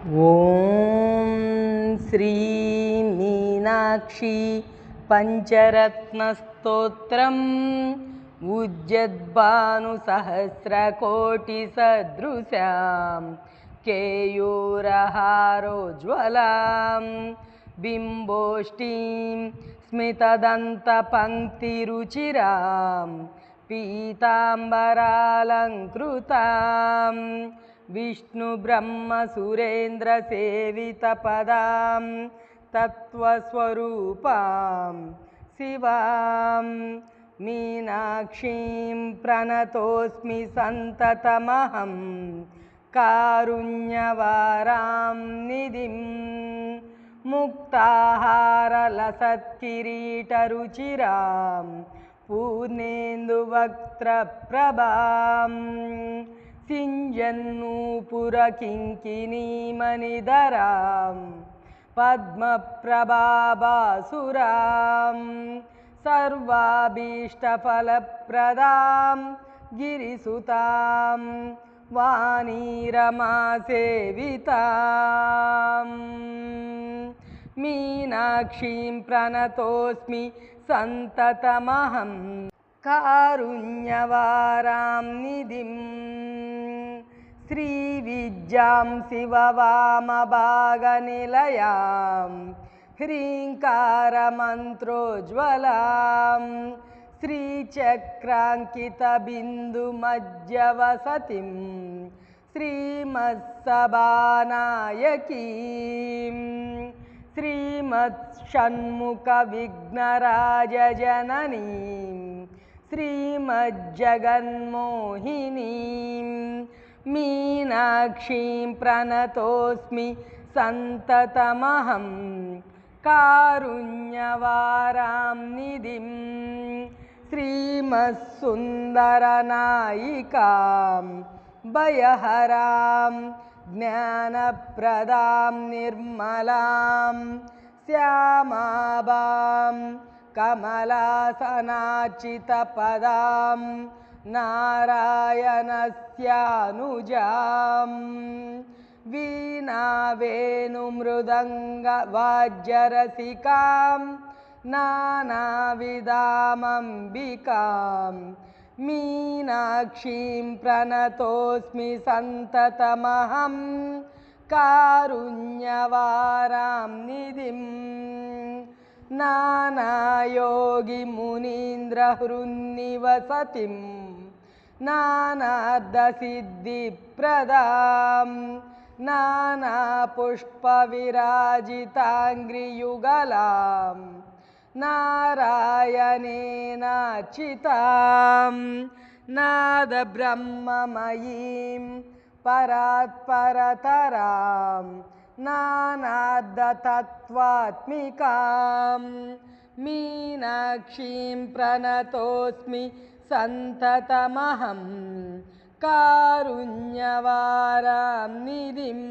Om Shri Meenakshi పంచరత్నస్తోత్రం ఉజ్జద్భాను సహస్రకోటి సదృశాం కేయూరహారోజ్వలాం బింబోష్టీం స్మితదంతపంక్తిరుచిరాం పీతాంబరాలంకృతాం Vishnu Brahma Surendra Savitha పదాం తత్వస్వరూపాం శివాం మీనాక్షీం ప్రణతోస్మి సంతతమహం కారుణ్యవారాం నిధిం ముక్తాహారలసత్కిరీటరుచిరాం పూర్ణేందువక్త్రప్రభాం సింజన్నూపురకింకినీమణిధరాం పద్మప్రభాసురాం సర్వాభీష్టఫలప్రదాం గిరిసుతాం వాణీరమాసేవితాం మీనాక్షీం ప్రణతోస్మి సంతతమహం కారుణ్యవారాం నిధిం శ్రీవిద్యాం శివవామభాగనిలయాం హ్రీంకారమంత్రోజ్వలాం శ్రీచక్రాంకితబిందుమధ్యవసతిం శ్రీమత్సభానాయకీం శ్రీమత్షణ్ముఖవిఘ్నరాజజననీం శ్రీమజ్జగన్మోహినీం మీనాక్షీం ప్రణతోస్మి సంతతమహం కారుణ్యవారాం నిధిం శ్రీమత్సుందరనాయికాం భయహరాం జ్ఞానప్రదాం నిర్మలాం శ్యామాభాం కమలాసనార్చితపదాం నారాయణస్యానుజాం వీణావేణుమృదంగవాద్యరసికాం నానావిధామంబికాం మీనాక్షీం ప్రణతోస్మి సంతతమహం కారుణ్యవారాం నిధిం నానాయోగిమునీంద్రహృన్నివసతిం నానార్ధసిద్ధిప్రదాం నానాపుష్పవిరాజితాంఘ్రియుగలాం నారాయణేనార్చితాం నాదబ్రహ్మమయీం పరాత్పరతరాం నానార్ధతత్వాత్మికాం మీనాక్షీం ప్రణతోస్మి సంతతమహం కారుణ్యవారాం నిధిం